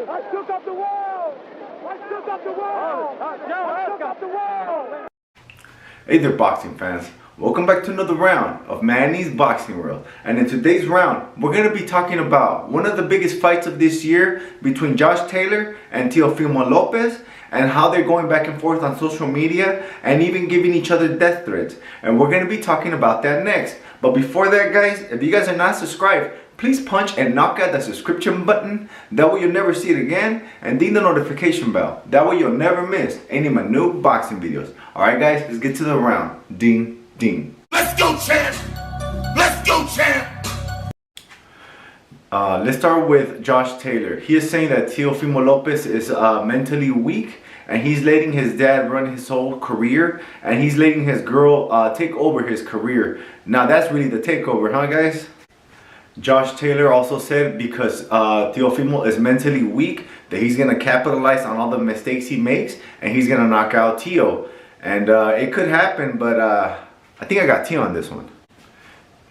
I shook up the world! I shook up the world! I shook up the world! Hey there, boxing fans. Welcome back to another round of Manny's Boxing World. And in today's round, we're going to be talking about one of the biggest fights of this year between Josh Taylor and Teofimo Lopez, and how they're going back and forth on social media and even giving each other death threats. And we're going to be talking about that next. But before that, guys, if you guys are not subscribed, please punch and knock out the subscription button. That way you'll never see it again. And ding the notification bell. That way you'll never miss any of my new boxing videos. Alright guys, let's get to the round. Ding, ding. Let's go, champ! Let's go, champ! Let's start with Josh Taylor. He is saying that Teofimo Lopez is mentally weak, and he's letting his dad run his whole career, and he's letting his girl take over his career. Now that's really the takeover, huh guys? Josh Taylor also said because Teofimo is mentally weak, that he's going to capitalize on all the mistakes he makes, and he's going to knock out Teo. And it could happen, but I think I got Teo on this one.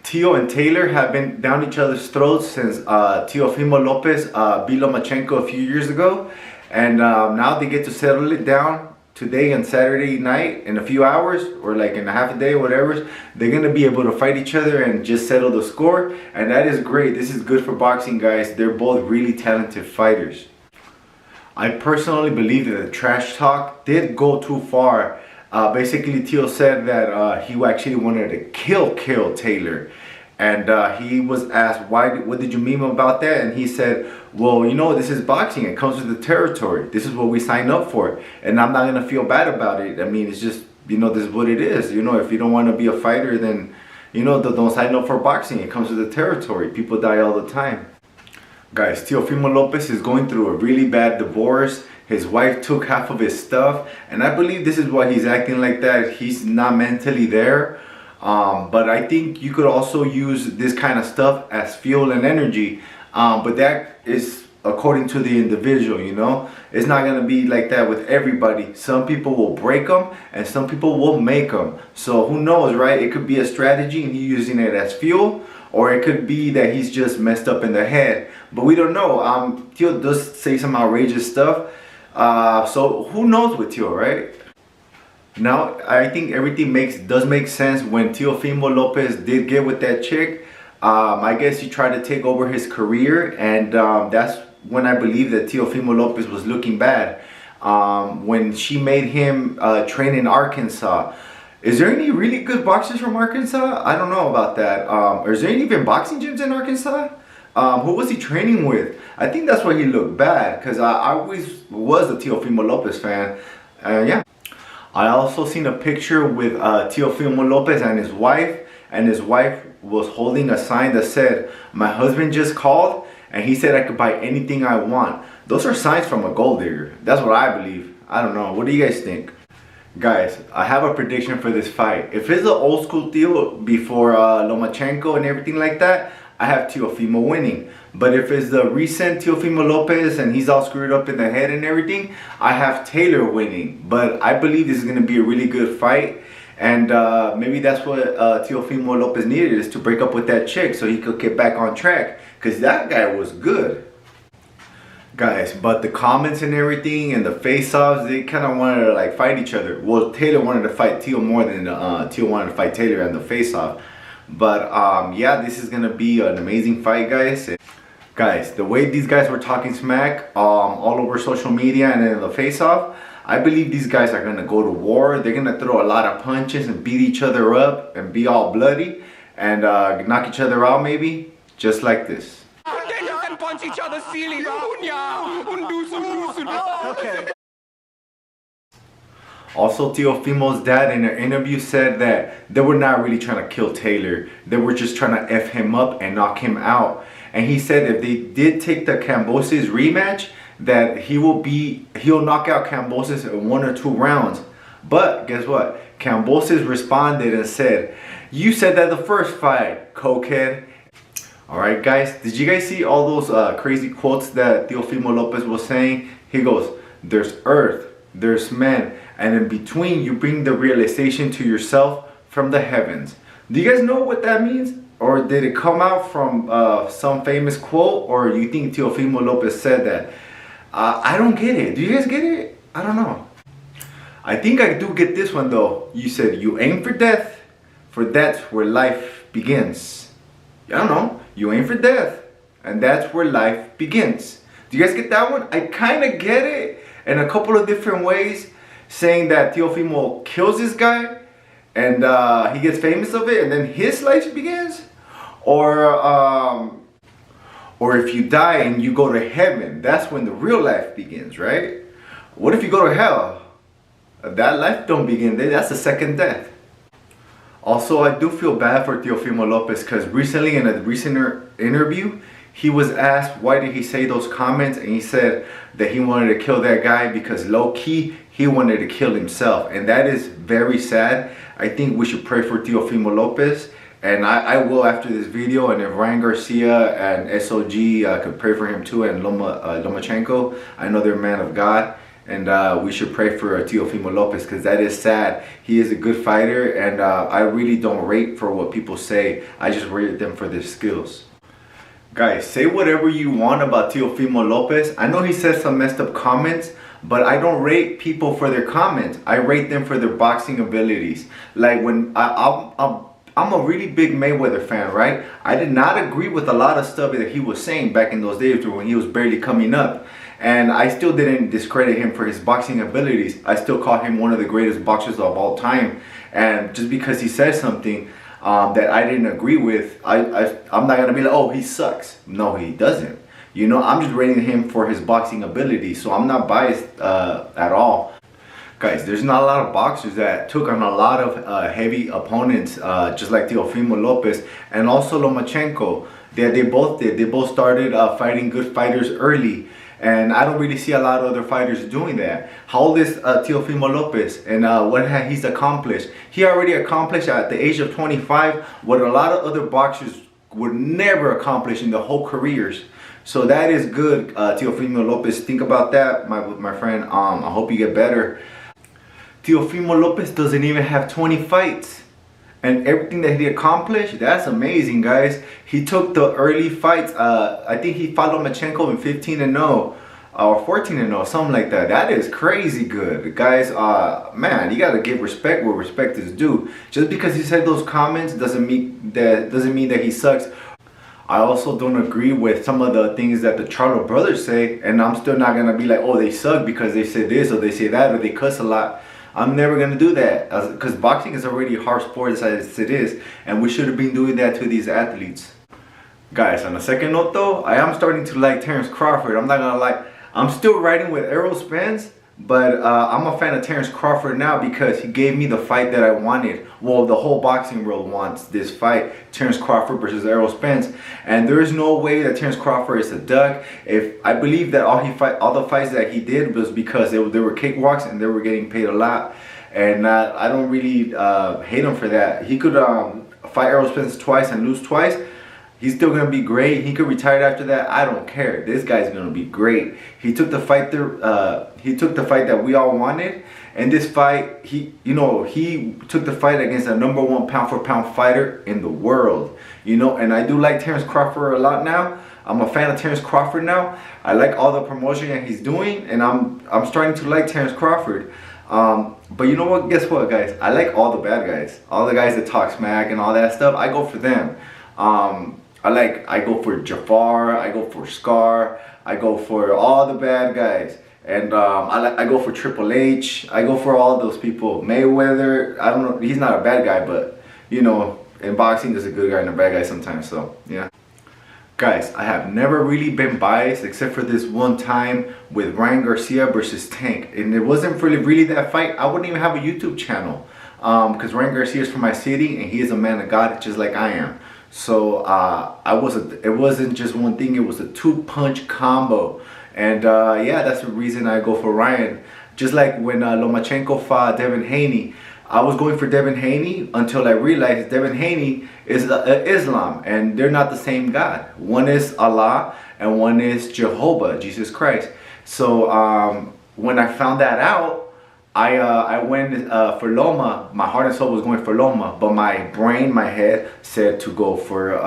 Teo and Taylor have been down each other's throats since Teofimo Lopez beat Lomachenko a few years ago. And now they get to settle it down today and Saturday night in a few hours, or like in a half a day, whatever. They're going to be able to fight each other and just settle the score. And that is great. This is good for boxing, guys. They're both really talented fighters. I personally believe that the trash talk did go too far. Basically, Teo said that he actually wanted to kill Taylor. And he was asked, what did you mean about that? And he said, well, you know, this is boxing. It comes with the territory. This is what we signed up for. And I'm not going to feel bad about it. I mean, it's just, you know, this is what it is. You know, if you don't want to be a fighter, then, you know, don't sign up for boxing. It comes with the territory. People die all the time. Guys, Teofimo Lopez is going through a really bad divorce. His wife took half of his stuff. And I believe this is why he's acting like that. He's not mentally there. But I think you could also use this kind of stuff as fuel and energy. But that is according to the individual, you know. It's not going to be like that with everybody. Some people will break them and some people will make them. So who knows, right? It could be a strategy and he's using it as fuel. Or it could be that he's just messed up in the head. But we don't know. Teo does say some outrageous stuff. So who knows with Teo, right? Now, I think everything does make sense when Teofimo Lopez did get with that chick. I guess he tried to take over his career, and that's when I believe that Teofimo Lopez was looking bad. When she made him train in Arkansas. Is there any really good boxers from Arkansas? I don't know about that. Or is there even boxing gyms in Arkansas? Who was he training with? I think that's why he looked bad, because I always was a Teofimo Lopez fan. Yeah. I also seen a picture with Teofimo Lopez and his wife was holding a sign that said, "My husband just called and he said I could buy anything I want." Those are signs from a gold digger. That's what I believe. I don't know. What do you guys think? Guys, I have a prediction for this fight. If it's the old school Teo before Lomachenko and everything like that, I have Teofimo winning. But if it's the recent Teofimo Lopez and he's all screwed up in the head and everything, I have Taylor winning. But I believe this is going to be a really good fight. And maybe that's what Teofimo Lopez needed, is to break up with that chick so he could get back on track. Because that guy was good. Guys, but the comments and everything and the face-offs, they kind of wanted to like fight each other. Well, Taylor wanted to fight Teo more than Teo wanted to fight Taylor in the face-off. But yeah, this is gonna be an amazing fight, guys. Guys, the way these guys were talking smack all over social media and in the face-off, I believe these guys are gonna go to war. They're gonna throw a lot of punches and beat each other up and be all bloody and knock each other out, maybe just like this. Punch each other silly. Okay. Also, Teofimo's dad in an interview said that they were not really trying to kill Taylor. They were just trying to F him up and knock him out. And he said if they did take the Kambosos rematch, that he'll knock out Kambosos in 1 or 2 rounds. But guess what? Kambosos responded and said, "You said that the first fight, cokehead." Alright guys, did you guys see all those crazy quotes that Teofimo Lopez was saying? He goes, "There's earth, there's men, and in between you bring the realization to yourself from the heavens." Do you guys know what that means? Or did it come out from some famous quote? Or you think Teofimo Lopez said that? I don't get it. Do you guys get it? I don't know. I think I do get this one though. You said you aim for that's where life begins. I don't know. You aim for death, and that's where life begins. Do you guys get that one? I kind of get it in a couple of different ways, saying that Teofimo kills this guy, and he gets famous of it, and then his life begins. Or if you die and you go to heaven, that's when the real life begins, right? What if you go to hell? That life don't begin there. That's the second death. Also, I do feel bad for Teofimo Lopez because recently in a recent interview, he was asked why did he say those comments, and he said that he wanted to kill that guy because low-key, he wanted to kill himself. And that is very sad. I think we should pray for Teofimo Lopez. And I will after this video, and if Ryan Garcia and SOG could pray for him too, and Lomachenko, I know they're man of God. And we should pray for Teofimo Lopez because that is sad. He is a good fighter, and I really don't rate for what people say. I just rate them for their skills. Guys, say whatever you want about Teofimo Lopez. I know he says some messed up comments, but I don't rate people for their comments. I rate them for their boxing abilities. Like when I'm a really big Mayweather fan, right? I did not agree with a lot of stuff that he was saying back in those days when he was barely coming up. And I still didn't discredit him for his boxing abilities. I still call him one of the greatest boxers of all time. And just because he said something that I didn't agree with, I'm not going to be like, oh, he sucks. No, he doesn't. You know, I'm just rating him for his boxing ability. So I'm not biased at all. Guys, there's not a lot of boxers that took on a lot of heavy opponents, just like Teofimo Lopez and also Lomachenko. They both did. They both started fighting good fighters early. And I don't really see a lot of other fighters doing that. How old is Teofimo Lopez, and what he's accomplished? He already accomplished at the age of 25 what a lot of other boxers would never accomplish in their whole careers. So that is good, Teofimo Lopez. Think about that, my friend. I hope you get better. Teofimo Lopez doesn't even have 20 fights. And everything that he accomplished, that's amazing, guys. He took the early fights. I think he fought Lomachenko in 15-0 or 14-0, something like that. That is crazy good, guys. Man, you gotta give respect where respect is due. Just because he said those comments doesn't mean that he sucks. I also don't agree with some of the things that the Charlo brothers say, and I'm still not gonna be like, oh, they suck because they say this or they say that or they cuss a lot. I'm never going to do that because boxing is already a hard sport as it is, and we should have been doing that to these athletes. Guys, on a second note though, I am starting to like Terrence Crawford. I'm not going to lie. I'm still riding with Errol Spence, but I'm a fan of Terrence Crawford now because he gave me the fight that I wanted. Well, the whole boxing world wants this fight, Terrence Crawford versus Errol Spence. And there is no way that Terrence Crawford is a duck. If I believe that all the fights that he did was because they were cakewalks and they were getting paid a lot. And I don't really hate him for that. He could fight Errol Spence twice and lose twice. He's still gonna be great. He could retire after that. I don't care. This guy's gonna be great. He took the fight there. He took the fight that we all wanted. And this fight, he took the fight against the #1 pound-for-pound fighter in the world. You know, and I do like Terrence Crawford a lot now. I'm a fan of Terrence Crawford now. I like all the promotion that he's doing, and I'm starting to like Terrence Crawford. But you know what? Guess what, guys? I like all the bad guys. All the guys that talk smack and all that stuff. I go for them. I go for Jafar, I go for Scar, I go for all the bad guys. And I go for Triple H, I go for all those people. Mayweather, I don't know, he's not a bad guy, but you know, in boxing there's a good guy and a bad guy sometimes, so yeah. Guys, I have never really been biased except for this one time with Ryan Garcia versus Tank. And it wasn't really that fight. I wouldn't even have a YouTube channel. Because Ryan Garcia is from my city and he is a man of God just like I am. So it wasn't just one thing, it was a 2-punch combo. And yeah, that's the reason I go for Ryan. Just like when Lomachenko fought Devin Haney, I was going for Devin Haney until I realized Devin Haney is Islam, and they're not the same God. One is Allah and one is Jehovah, Jesus Christ. So when I found that out, I went for Loma. My heart and soul was going for Loma, but my brain, my head said to go for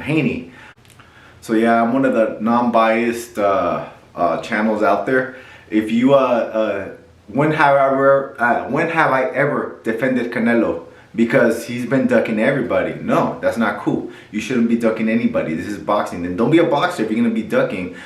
Haney. So yeah, I'm one of the non-biased channels out there. If you when have I ever defended Canelo? Because he's been ducking everybody. No, that's not cool. You shouldn't be ducking anybody. This is boxing. Then don't be a boxer if you're gonna be ducking.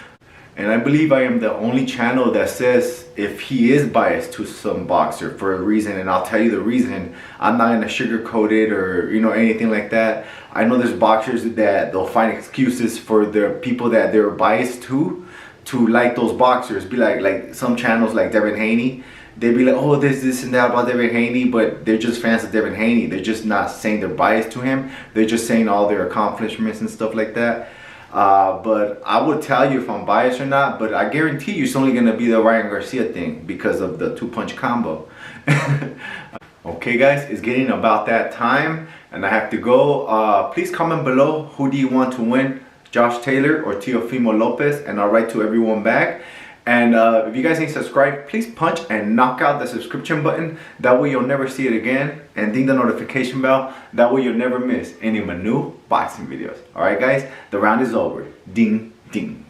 And I believe I am the only channel that says if he is biased to some boxer for a reason, and I'll tell you the reason. I'm not gonna sugarcoat it or anything like that. I know there's boxers that they'll find excuses for the people that they're biased to like those boxers. Be like some channels like Devin Haney. They'd be like, oh, this and that about Devin Haney, but they're just fans of Devin Haney. They're just not saying they're biased to him. They're just saying all their accomplishments and stuff like that. But I would tell you if I'm biased or not, but I guarantee you it's only going to be the Ryan Garcia thing because of the 2-punch combo. Okay guys, it's getting about that time and I have to go. Please comment below, who do you want to win, Josh Taylor or Teofimo Lopez, and I'll write to everyone back. And if you guys ain't subscribed, please punch and knock out the subscription button. That way you'll never see it again. And ding the notification bell. That way you'll never miss any of my new boxing videos. Alright guys, the round is over. Ding, ding.